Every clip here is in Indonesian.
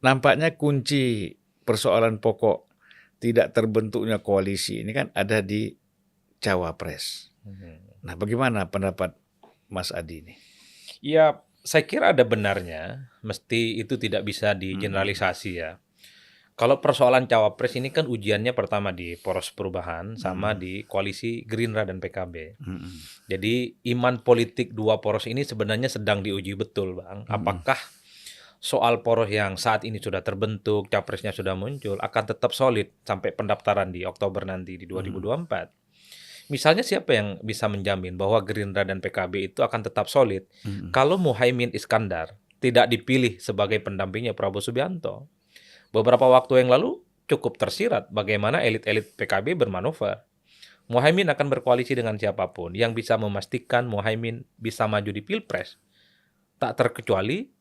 nampaknya kunci persoalan pokok tidak terbentuknya koalisi ini kan ada di cawapres. Nah, bagaimana pendapat Mas Adi ini? Ya, saya kira ada benarnya, mesti itu tidak bisa digeneralisasi ya. Kalau persoalan cawapres ini kan ujiannya pertama di poros perubahan sama di koalisi Gerindra dan PKB. Jadi iman politik dua poros ini sebenarnya sedang diuji betul, Bang. Apakah soal poros yang saat ini sudah terbentuk, capresnya sudah muncul, akan tetap solid sampai pendaftaran di Oktober nanti di 2024? Misalnya siapa yang bisa menjamin bahwa Gerindra dan PKB itu akan tetap solid kalau Muhaimin Iskandar tidak dipilih sebagai pendampingnya Prabowo Subianto? Beberapa waktu yang lalu cukup tersirat bagaimana elit-elit PKB bermanuver. Muhaimin akan berkoalisi dengan siapapun yang bisa memastikan Muhaimin bisa maju di Pilpres. Tak terkecuali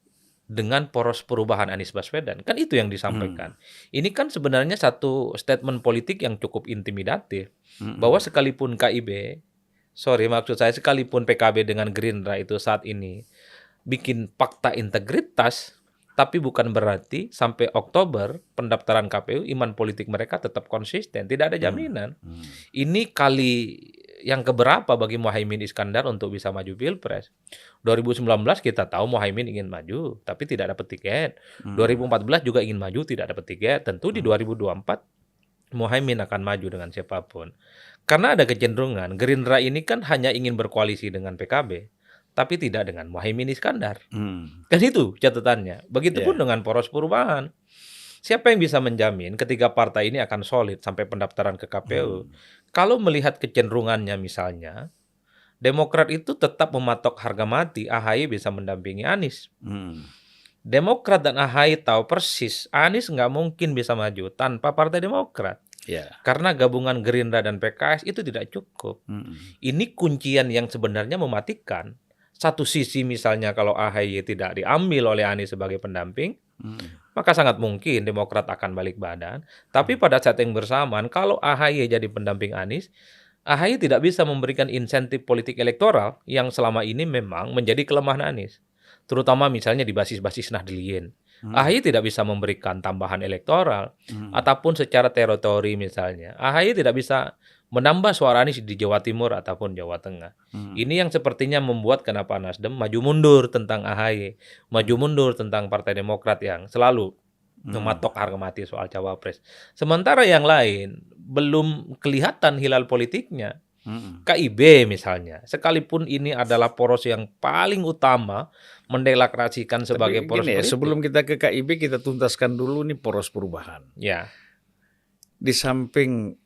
dengan poros perubahan Anies Baswedan. Kan itu yang disampaikan. Ini kan sebenarnya satu statement politik yang cukup intimidatif. Bahwa sekalipun maksud saya sekalipun PKB dengan Gerindra itu saat ini bikin fakta integritas, tapi bukan berarti sampai Oktober pendaftaran KPU iman politik mereka tetap konsisten. Tidak ada jaminan. Ini kali yang keberapa bagi Muhaimin Iskandar untuk bisa maju Pilpres. 2019 kita tahu Muhaimin ingin maju, tapi tidak dapat tiket. 2014 juga ingin maju, tidak dapat tiket. Tentu di 2024 Muhaimin akan maju dengan siapapun. Karena ada kecenderungan Gerindra ini kan hanya ingin berkoalisi dengan PKB, tapi tidak dengan Muhaimin Iskandar. Kan itu catatannya. Begitupun dengan poros perubahan. Siapa yang bisa menjamin ketiga partai ini akan solid sampai pendaftaran ke KPU? Kalau melihat kecenderungannya misalnya, Demokrat itu tetap mematok harga mati AHY bisa mendampingi Anies. Demokrat dan AHY tahu persis Anies nggak mungkin bisa maju tanpa Partai Demokrat. Karena gabungan Gerindra dan PKS itu tidak cukup. Ini kuncian yang sebenarnya mematikan. Satu sisi misalnya kalau AHY tidak diambil oleh Anies sebagai pendamping, maka sangat mungkin Demokrat akan balik badan. Tapi pada saat yang bersamaan, kalau AHY jadi pendamping Anies, AHY tidak bisa memberikan insentif politik elektoral yang selama ini memang menjadi kelemahan Anies. Terutama misalnya di basis-basis Nahdliyin. AHY tidak bisa memberikan tambahan elektoral, ataupun secara teritori misalnya. AHY tidak bisa menambah suara Anies di Jawa Timur ataupun Jawa Tengah. Ini yang sepertinya membuat kenapa Nasdem maju mundur tentang AHY, maju mundur tentang Partai Demokrat yang selalu mematok harga mati soal cawapres. Sementara yang lain belum kelihatan hilal politiknya. KIB misalnya, sekalipun ini adalah poros yang paling utama mendeklarasikan sebagai poros politik. Sebelum kita ke KIB, kita tuntaskan dulu nih poros perubahan. Ya. Di samping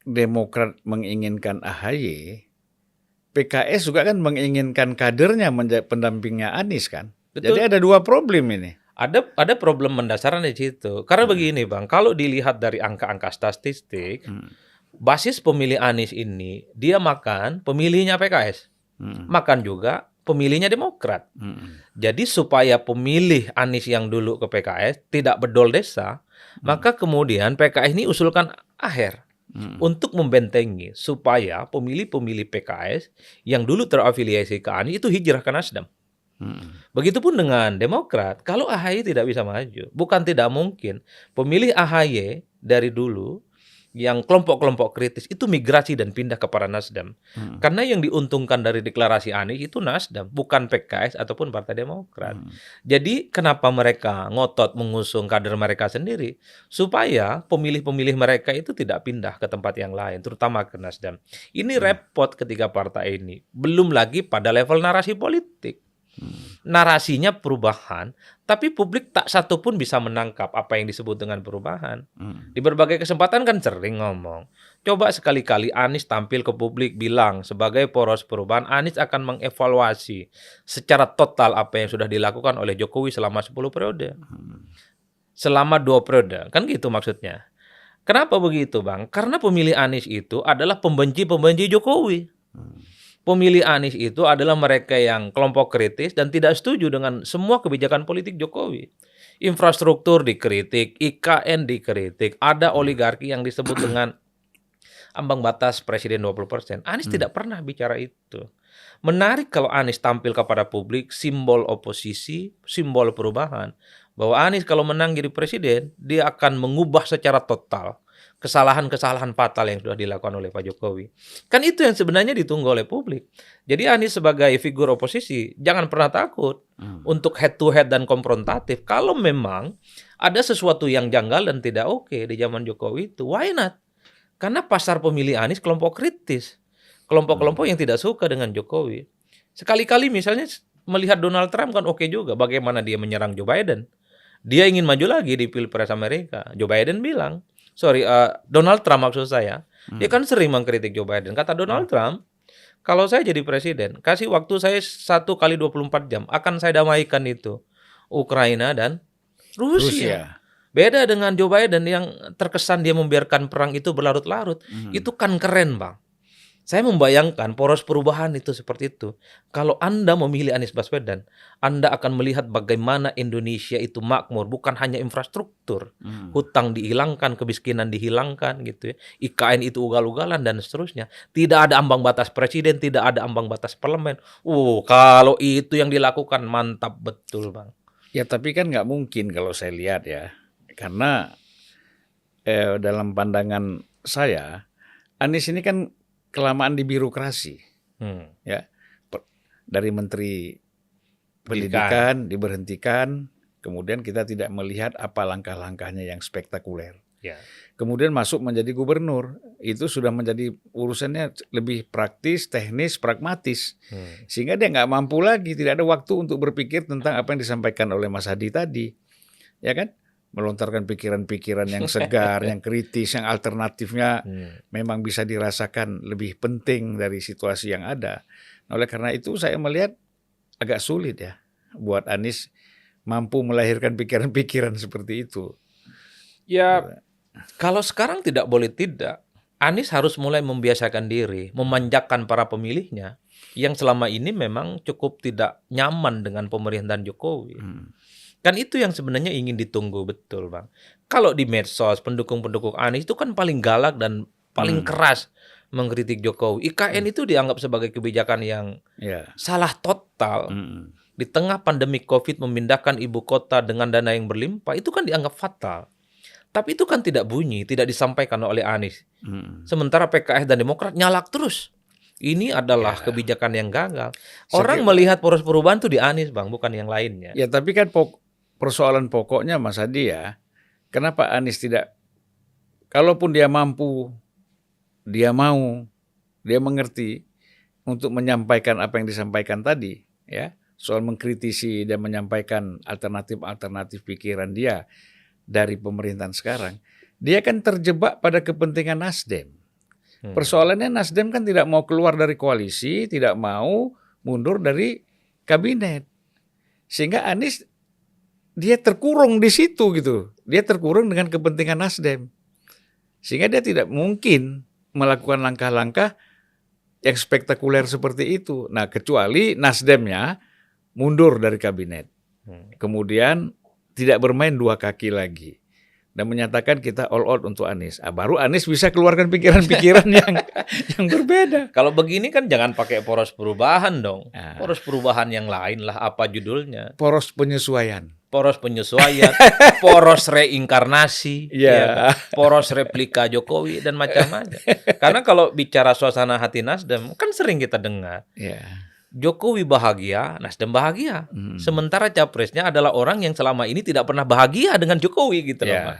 Demokrat menginginkan AHY, PKS juga kan menginginkan kadernya menjadi pendampingnya Anies kan. Betul. Jadi ada dua problem ini. Ada problem mendasar di situ. Karena begini Bang, kalau dilihat dari angka-angka statistik, basis pemilih Anies ini dia makan pemilihnya PKS, makan juga pemilihnya Demokrat. Jadi supaya pemilih Anies yang dulu ke PKS tidak bedol desa, maka kemudian PKS ini usulkan Aher. Untuk membentengi supaya pemilih-pemilih PKS yang dulu terafiliasi ke Anies itu hijrah ke Nasdem. Begitupun dengan Demokrat, kalau AHY tidak bisa maju, bukan tidak mungkin pemilih AHY dari dulu yang kelompok-kelompok kritis itu migrasi dan pindah kepada Nasdem. Karena yang diuntungkan dari deklarasi Anies itu Nasdem, bukan PKS ataupun Partai Demokrat. Jadi kenapa mereka ngotot mengusung kader mereka sendiri? Supaya pemilih-pemilih mereka itu tidak pindah ke tempat yang lain, terutama ke Nasdem. Ini repot ketiga partai ini. Belum lagi pada level narasi politik. Narasinya perubahan, tapi publik tak satu pun bisa menangkap apa yang disebut dengan perubahan. Di berbagai kesempatan kan sering ngomong, coba sekali-kali Anies tampil ke publik bilang sebagai poros perubahan, Anies akan mengevaluasi secara total apa yang sudah dilakukan oleh Jokowi selama 10 periode. Selama 2 periode, kan gitu maksudnya. Kenapa begitu Bang? Karena pemilih Anies itu adalah pembenci-pembenci Jokowi. Pemilih Anies itu adalah mereka yang kelompok kritis dan tidak setuju dengan semua kebijakan politik Jokowi. Infrastruktur dikritik, IKN dikritik, ada oligarki yang disebut dengan ambang batas presiden 20%. Anies tidak pernah bicara itu. Menarik kalau Anies tampil kepada publik, simbol oposisi, simbol perubahan. bahwa Anies kalau menang jadi presiden, dia akan mengubah secara total kesalahan-kesalahan fatal yang sudah dilakukan oleh Pak Jokowi. Kan itu yang sebenarnya ditunggu oleh publik. Jadi Anies sebagai figur oposisi, jangan pernah takut untuk head to head dan konfrontatif. Kalau memang ada sesuatu yang janggal dan tidak oke di zaman Jokowi itu, why not? Karena pasar pemilih Anies kelompok kritis. Kelompok-kelompok yang tidak suka dengan Jokowi. Sekali-kali misalnya melihat Donald Trump kan oke juga bagaimana dia menyerang Joe Biden. Dia ingin maju lagi di Pilpres Amerika. Joe Biden bilang, Donald Trump maksud saya, dia kan sering mengkritik Joe Biden. Kata Donald Trump, kalau saya jadi presiden, kasih waktu saya 1 kali 24 jam, akan saya damaikan itu Ukraina dan Rusia. Beda dengan Joe Biden yang terkesan dia membiarkan perang itu berlarut-larut. Itu kan keren, Bang. Saya membayangkan poros perubahan itu seperti itu. Kalau Anda memilih Anies Baswedan, Anda akan melihat bagaimana Indonesia itu makmur, bukan hanya infrastruktur. Hutang dihilangkan, kemiskinan dihilangkan gitu ya. IKN itu ugal-ugalan dan seterusnya. Tidak ada ambang batas presiden, tidak ada ambang batas parlemen. Kalau itu yang dilakukan mantap betul, Bang. Ya tapi kan nggak mungkin kalau saya lihat ya. Karena dalam pandangan saya, Anies ini kan kelamaan di birokrasi, ya dari Menteri Pendidikan diberhentikan, kemudian kita tidak melihat apa langkah-langkahnya yang spektakuler. Ya. Kemudian masuk menjadi gubernur, itu sudah menjadi urusannya lebih praktis, teknis, pragmatis, sehingga dia nggak mampu lagi, tidak ada waktu untuk berpikir tentang apa yang disampaikan oleh Mas Hadi tadi, ya kan? Melontarkan pikiran-pikiran yang segar, yang kritis, yang alternatifnya memang bisa dirasakan lebih penting dari situasi yang ada. Nah, oleh karena itu saya melihat agak sulit ya buat Anies mampu melahirkan pikiran-pikiran seperti itu. Ya, kalau sekarang tidak boleh tidak, Anies harus mulai membiasakan diri, memanjakan para pemilihnya yang selama ini memang cukup tidak nyaman dengan pemerintahan Jokowi. Kan itu yang sebenarnya ingin ditunggu betul, Bang. Kalau di medsos, pendukung-pendukung Anies itu kan paling galak dan paling keras mengkritik Jokowi. IKN itu dianggap sebagai kebijakan yang salah total. Di tengah pandemi COVID memindahkan ibu kota dengan dana yang berlimpah, itu kan dianggap fatal. Tapi itu kan tidak bunyi, tidak disampaikan oleh Anies. Sementara PKS dan Demokrat nyalak terus. Ini adalah kebijakan yang gagal. Orang melihat poros perubahan itu di Anies, Bang, bukan yang lainnya. Ya, tapi kan persoalan pokoknya Mas Hadi ya, kenapa Anies tidak, kalaupun dia mampu, dia mau, dia mengerti untuk menyampaikan apa yang disampaikan tadi, ya, soal mengkritisi dan menyampaikan alternatif-alternatif pikiran dia dari pemerintahan sekarang, dia kan terjebak pada kepentingan Nasdem. Persoalannya Nasdem kan tidak mau keluar dari koalisi, tidak mau mundur dari kabinet, sehingga Anies dia terkurung di situ gitu. Dia terkurung dengan kepentingan Nasdem. Sehingga dia tidak mungkin melakukan langkah-langkah yang spektakuler seperti itu. Nah, kecuali Nasdemnya mundur dari kabinet. Kemudian tidak bermain dua kaki lagi. Dan menyatakan kita all out untuk Anies. Baru Anies bisa keluarkan pikiran-pikiran yang berbeda. Kalau begini kan jangan pakai poros perubahan dong. Poros perubahan yang lain lah, apa judulnya? Poros penyesuaian. Poros penyesuaian, poros reinkarnasi, poros replika Jokowi dan macam-macam. Karena kalau bicara suasana hati Nasdem, kan sering kita dengar. Jokowi bahagia, Nasdem bahagia. Sementara capresnya adalah orang yang selama ini tidak pernah bahagia dengan Jokowi gitu loh, Pak.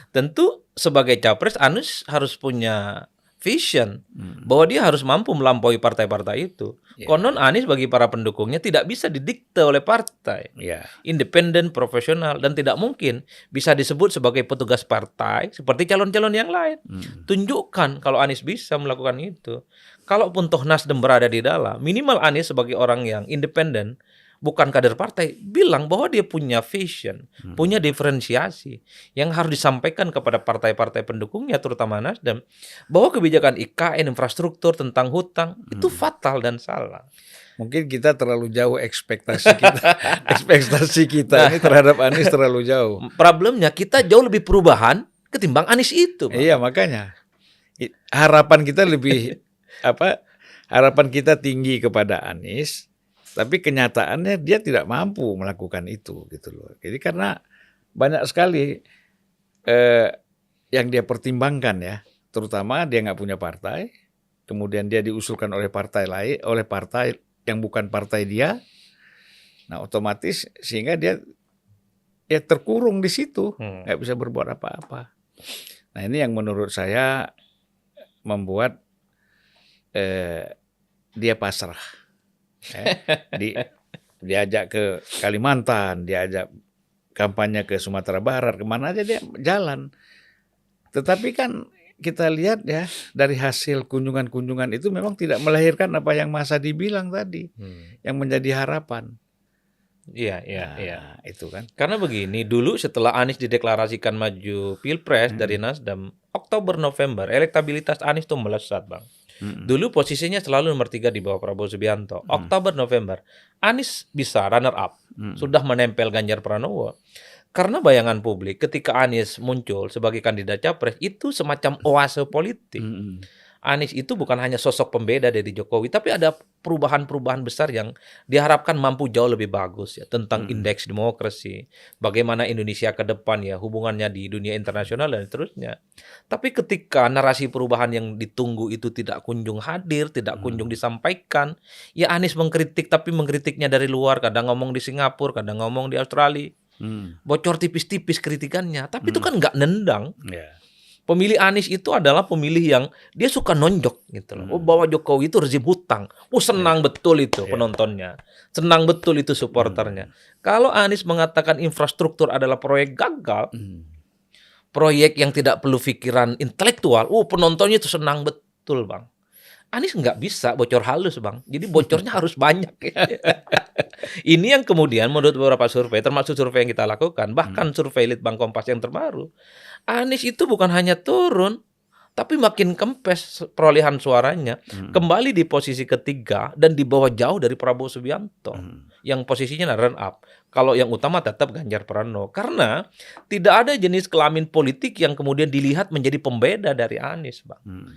Tentu sebagai capres Anies harus punya vision bahwa dia harus mampu melampaui partai-partai itu. Konon Anies bagi para pendukungnya tidak bisa didikte oleh partai. Independen, profesional, dan tidak mungkin bisa disebut sebagai petugas partai seperti calon-calon yang lain. Tunjukkan kalau Anies bisa melakukan itu. Kalaupun toh Nasdem berada di dalam, minimal Anies sebagai orang yang independen, bukan kader partai, bilang bahwa dia punya vision, punya diferensiasi yang harus disampaikan kepada partai-partai pendukungnya, terutama Nasdem, bahwa kebijakan IKN, infrastruktur, tentang hutang, itu fatal dan salah. Mungkin kita terlalu jauh ekspektasi kita ini terhadap Anies terlalu jauh. Problemnya kita jauh lebih perubahan ketimbang Anies itu, Bang. Iya, makanya harapan kita lebih harapan kita tinggi kepada Anies. Tapi kenyataannya dia tidak mampu melakukan itu gitu loh. Jadi karena banyak sekali yang dia pertimbangkan ya, terutama dia nggak punya partai, kemudian dia diusulkan oleh partai lain, oleh partai yang bukan partai dia, nah otomatis sehingga dia ya terkurung di situ, nggak bisa berbuat apa-apa. Nah ini yang menurut saya membuat dia pasrah. Diajak ke Kalimantan, diajak kampanye ke Sumatera Barat, kemana aja dia jalan. Tetapi kan kita lihat ya dari hasil kunjungan-kunjungan itu memang tidak melahirkan apa yang Mas Adi bilang tadi, yang menjadi harapan. Iya. Itu kan. Karena begini, dulu setelah Anies dideklarasikan maju Pilpres dari Nasdem, Oktober-November, elektabilitas Anies tuh melesat, Bang. Dulu posisinya selalu nomor 3 di bawah Prabowo Subianto. Oktober-November, Anies bisa runner up, sudah menempel Ganjar Pranowo. Karena bayangan publik ketika Anies muncul sebagai kandidat capres, itu semacam oase politik. Anies itu bukan hanya sosok pembeda dari Jokowi, tapi ada perubahan-perubahan besar yang diharapkan mampu jauh lebih bagus ya tentang indeks demokrasi, bagaimana Indonesia ke depan ya hubungannya di dunia internasional dan seterusnya. Tapi ketika narasi perubahan yang ditunggu itu tidak kunjung hadir, tidak kunjung disampaikan, ya Anies mengkritik tapi mengkritiknya dari luar, kadang ngomong di Singapura, kadang ngomong di Australia, bocor tipis-tipis kritikannya, tapi itu kan nggak nendang. Pemilih Anies itu adalah pemilih yang dia suka nonjok gitu loh. Oh, bahwa Jokowi itu rezim hutang. Oh, senang betul itu penontonnya. Senang betul itu supporternya. Kalau Anies mengatakan infrastruktur adalah proyek gagal, proyek yang tidak perlu pikiran intelektual, penontonnya itu senang betul, Bang. Anies nggak bisa bocor halus, Bang. Jadi bocornya harus banyak. Ini yang kemudian menurut beberapa survei, termasuk survei yang kita lakukan, bahkan survei Litbang Kompas yang terbaru, Anies itu bukan hanya turun, tapi makin kempes perolehan suaranya, kembali di posisi ketiga dan di bawah jauh dari Prabowo Subianto, yang posisinya run up. Kalau yang utama tetap Ganjar Pranowo, karena tidak ada jenis kelamin politik yang kemudian dilihat menjadi pembeda dari Anies, Bang.